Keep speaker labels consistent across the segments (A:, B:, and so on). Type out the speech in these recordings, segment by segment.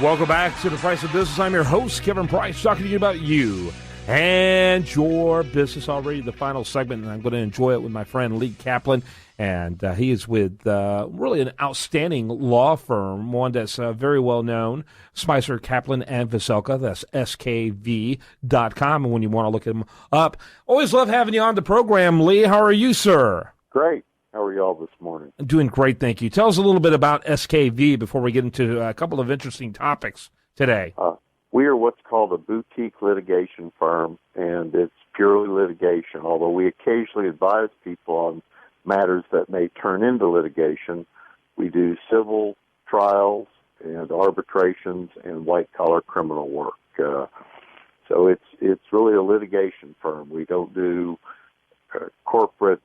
A: Welcome back to The Price of Business. I'm your host, Kevin Price, talking to you about you and your business. Already the final segment, and I'm going to enjoy it with my friend Lee Kaplan. And he is with really an outstanding law firm, one that's very well known, Spicer, Kaplan, and Veselka. That's skv.com. And when you want to look them up, always love having you on the program, Lee. How are you, sir?
B: Great. How are y'all this morning?
A: Doing great, thank you. Tell us a little bit about SKV before we get into a couple of interesting topics today.
B: We are what's called a boutique litigation firm, and it's purely litigation, although we occasionally advise people on matters that may turn into litigation. We do civil trials and arbitrations and white-collar criminal work. So it's really a litigation firm. We don't do corporate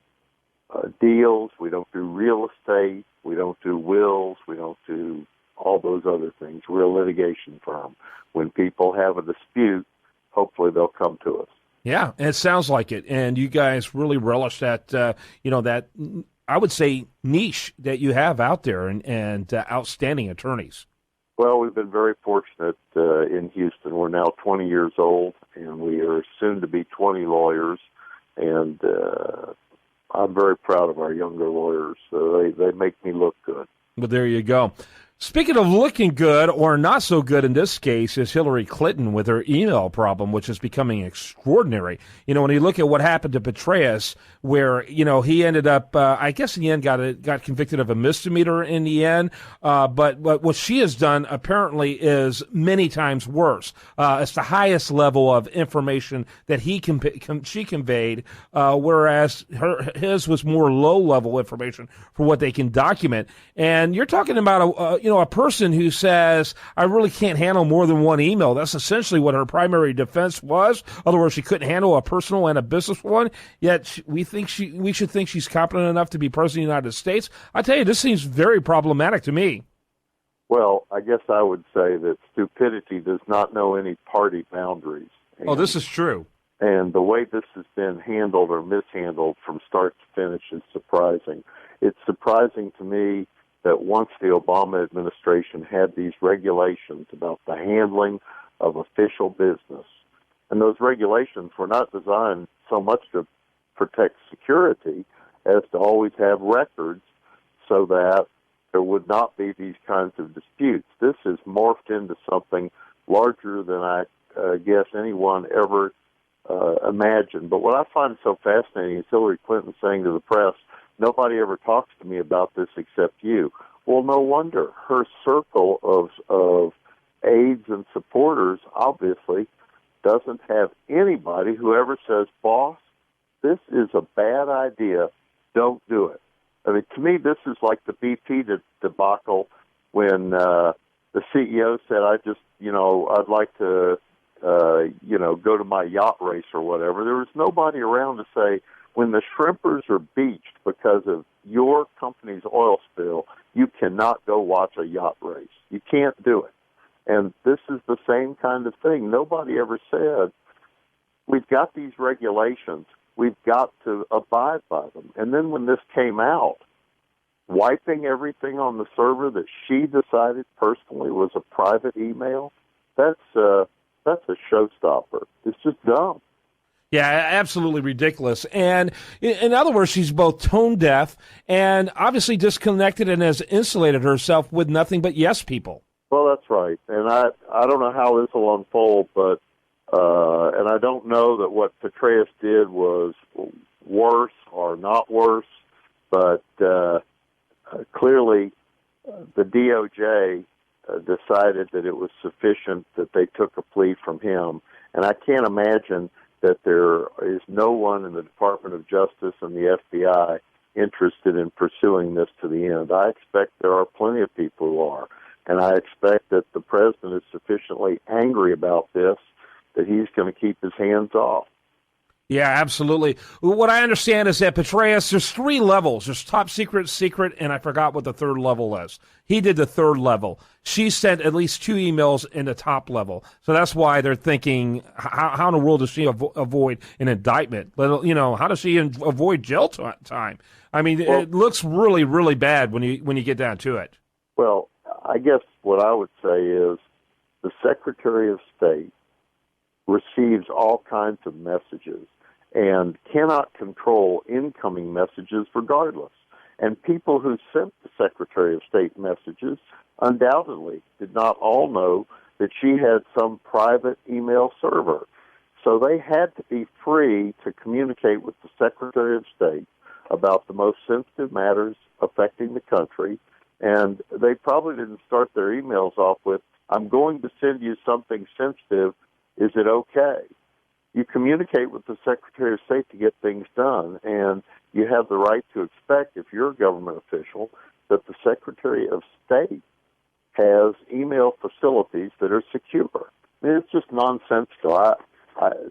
B: deals. We don't do real estate. We don't do wills. We don't do all those other things. We're a litigation firm. When people have a dispute, hopefully they'll come to us.
A: Yeah, it sounds like it. And you guys really relish that, that, I would say, niche that you have out there and outstanding attorneys.
B: Well, we've been very fortunate in Houston. We're now 20 years old, and we are soon to be 20 lawyers. And I'm very proud of our younger lawyers. They make me look good.
A: Well, there you go. Speaking of looking good, or not so good in this case, is Hillary Clinton with her email problem, which is becoming extraordinary. When you look at what happened to Petraeus, where, he ended up, I guess in the end got convicted of a misdemeanor in the end. But what she has done apparently is many times worse. It's the highest level of information that she conveyed, whereas his was more low-level information for what they can document. And you're talking about a person who says, I really can't handle more than one email. That's essentially what her primary defense was. Otherwise, she couldn't handle a personal and a business one. Yet we should think she's competent enough to be president of the United States. I tell you, this seems very problematic to me.
B: Well, I guess I would say that stupidity does not know any party boundaries.
A: This is true.
B: And the way this has been handled or mishandled from start to finish is surprising. It's surprising to me that once the Obama administration had these regulations about the handling of official business, and those regulations were not designed so much to protect security as to always have records so that there would not be these kinds of disputes. This has morphed into something larger than I guess anyone ever imagined. But what I find so fascinating is Hillary Clinton saying to the press, nobody ever talks to me about this except you. Well, no wonder. Her circle of aides and supporters obviously doesn't have anybody who ever says, boss, this is a bad idea. Don't do it. I mean, to me, this is like the BP debacle when the CEO said, I'd like to, go to my yacht race or whatever. There was nobody around to say, when the shrimpers are beached because of your company's oil spill, you cannot go watch a yacht race. You can't do it. And this is the same kind of thing. Nobody ever said, we've got these regulations. We've got to abide by them. And then when this came out, wiping everything on the server that she decided personally was a private email, that's a showstopper. It's just dumb.
A: Yeah, absolutely ridiculous. And in other words, she's both tone deaf and obviously disconnected and has insulated herself with nothing but yes people.
B: Well, that's right. And I don't know how this will unfold, but and I don't know that what Petraeus did was worse or not worse, but clearly the DOJ decided that it was sufficient that they took a plea from him. And I can't imagine that there is no one in the Department of Justice and the FBI interested in pursuing this to the end. I expect there are plenty of people who are. And I expect that the president is sufficiently angry about this that he's going to keep his hands off.
A: Yeah, absolutely. What I understand is that Petraeus, there's 3 levels. There's top secret, and I forgot what the 3rd level is. He did the 3rd level. She sent at least 2 emails in the top level. So that's why they're thinking, how in the world does she avoid an indictment? But, how does she avoid jail time? I mean, it looks really, really bad when you get down to it.
B: Well, I guess what I would say is the Secretary of State receives all kinds of messages and cannot control incoming messages regardless. And people who sent the Secretary of State messages undoubtedly did not all know that she had some private email server. So they had to be free to communicate with the Secretary of State about the most sensitive matters affecting the country. And they probably didn't start their emails off with, "I'm going to send you something sensitive. Is it okay?" You communicate with the Secretary of State to get things done, and you have the right to expect, if you're a government official, that the Secretary of State has email facilities that are secure. I mean, it's just nonsensical.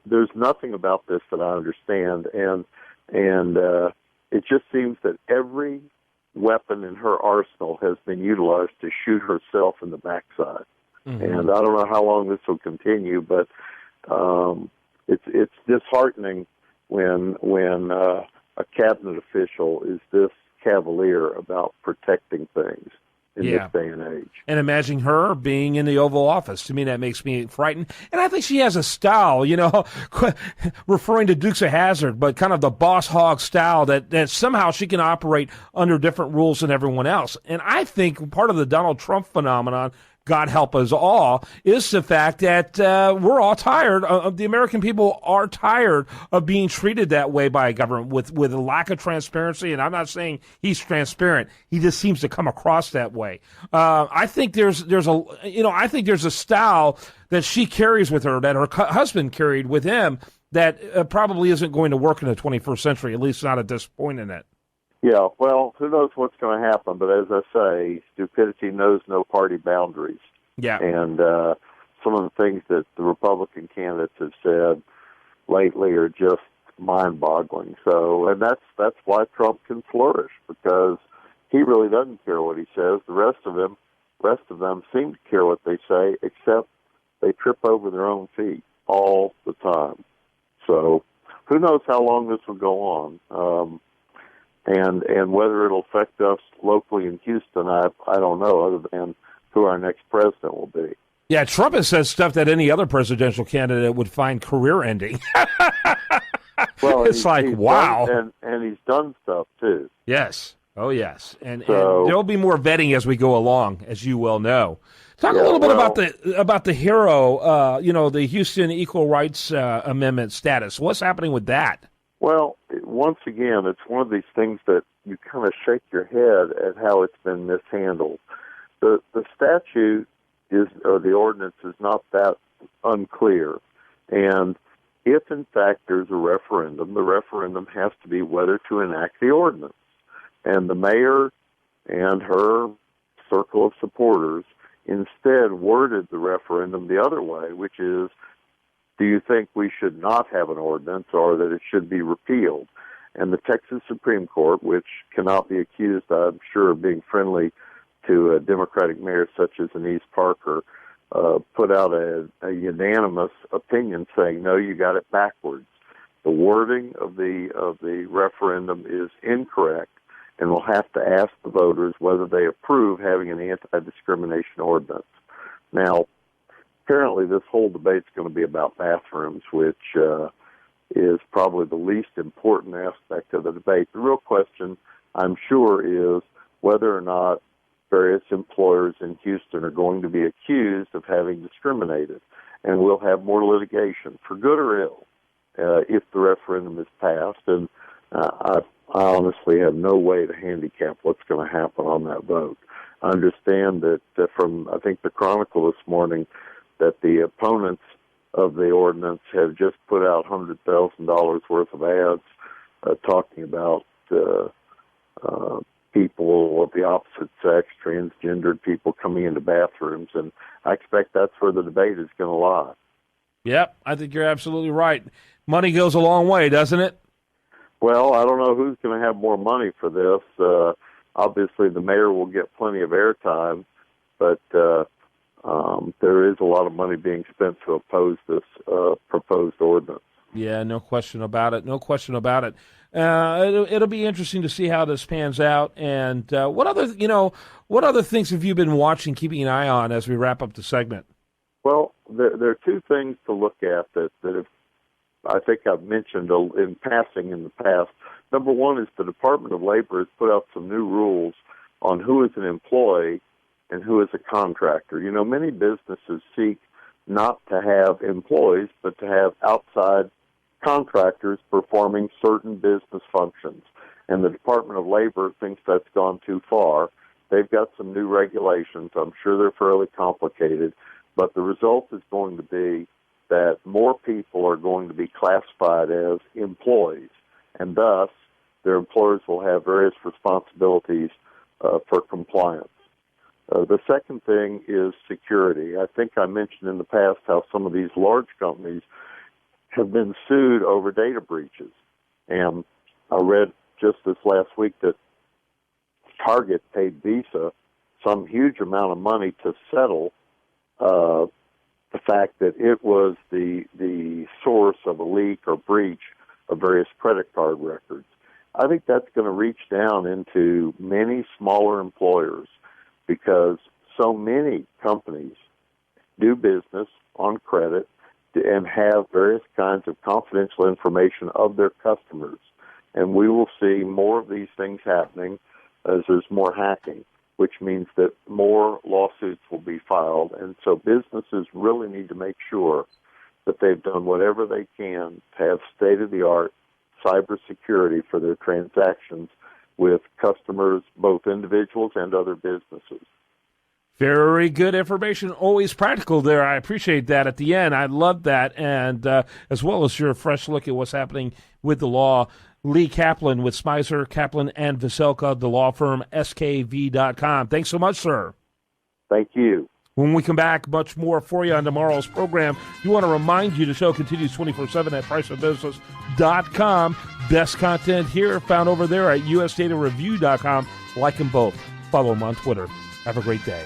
B: There's nothing about this that I understand, and it just seems that every weapon in her arsenal has been utilized to shoot herself in the backside. Mm-hmm. And I don't know how long this will continue, but it's disheartening when a cabinet official is this cavalier about protecting things in this day and age.
A: And imagining her being in the Oval Office, to me, that makes me frightened. And I think she has a style, referring to Dukes of Hazzard, but kind of the boss hog style that somehow she can operate under different rules than everyone else. And I think part of the Donald Trump phenomenon, God help us all, is the fact that we're all tired. The American people are tired of being treated that way by a government with a lack of transparency. And I'm not saying he's transparent; he just seems to come across that way. I think there's a style that she carries with her, that her husband carried with him, that probably isn't going to work in the 21st century. At least not at this point in it.
B: Yeah, well, who knows what's going to happen, but as I say, stupidity knows no party boundaries.
A: Yeah.
B: And some of the things that the Republican candidates have said lately are just mind-boggling. So, and that's why Trump can flourish, because he really doesn't care what he says. The rest of them seem to care what they say, except they trip over their own feet all the time. So, who knows how long this will go on. And whether it'll affect us locally in Houston, I don't know, other than who our next president will be.
A: Yeah, Trump has said stuff that any other presidential candidate would find career-ending.
B: Well,
A: it's wow.
B: And he's done stuff, too.
A: Yes. Oh, yes. And there'll be more vetting as we go along, as you well know. Talk a little bit about the HERO, the Houston Equal Rights Amendment status. What's happening with that?
B: Well, once again, it's one of these things that you kind of shake your head at how it's been mishandled. The statute or the ordinance is not that unclear. And if, in fact, there's a referendum, the referendum has to be whether to enact the ordinance. And the mayor and her circle of supporters instead worded the referendum the other way, which is, do you think we should not have an ordinance or that it should be repealed? And the Texas Supreme Court, which cannot be accused, I'm sure, of being friendly to a Democratic mayor such as Anise Parker, put out a unanimous opinion saying, no, you got it backwards. The wording of the referendum is incorrect, and we'll have to ask the voters whether they approve having an anti-discrimination ordinance. Now, apparently this whole debate is going to be about bathrooms, which is probably the least important aspect of the debate. The real question, I'm sure, is whether or not various employers in Houston are going to be accused of having discriminated. And we'll have more litigation, for good or ill, if the referendum is passed. And I honestly have no way to handicap what's going to happen on that vote. I understand that from, I think, the Chronicle this morning, that the opponents of the ordinance have just put out $100,000 worth of ads talking about people of the opposite sex, transgendered people coming into bathrooms, and I expect that's where the debate is going to lie.
A: Yep, I think you're absolutely right. Money goes a long way, doesn't it?
B: Well, I don't know who's going to have more money for this. Obviously, the mayor will get plenty of airtime, but there is a lot of money being spent to oppose this proposed ordinance.
A: Yeah, no question about it. No question about it. It'll be interesting to see how this pans out. And what other things have you been watching, keeping an eye on as we wrap up the segment?
B: Well, there are two things to look at that have, I think I've mentioned in passing in the past. Number one is the Department of Labor has put out some new rules on who is an employee and who is a contractor. You know, many businesses seek not to have employees, but to have outside contractors performing certain business functions. And the Department of Labor thinks that's gone too far. They've got some new regulations. I'm sure they're fairly complicated, but the result is going to be that more people are going to be classified as employees, and thus their employers will have various responsibilities for compliance. The second thing is security. I think I mentioned in the past how some of these large companies have been sued over data breaches. And I read just this last week that Target paid Visa some huge amount of money to settle the fact that it was the source of a leak or breach of various credit card records. I think that's going to reach down into many smaller employers because so many companies do business on credit and have various kinds of confidential information of their customers. And we will see more of these things happening as there's more hacking, which means that more lawsuits will be filed. And so businesses really need to make sure that they've done whatever they can to have state-of-the-art cybersecurity for their transactions with customers, both individuals and other businesses.
A: Very good information, always practical there. I appreciate that at the end. I love that, and as well as your fresh look at what's happening with the law. Lee Kaplan with Spicer, Kaplan, and Veselka, the law firm, skv.com. Thanks so much, sir.
B: Thank you.
A: When we come back, much more for you on tomorrow's program. We want to remind you the show continues 24/7 at priceofbusiness.com. Best content here found over there at usdatareview.com. Like them both. Follow them on Twitter. Have a great day.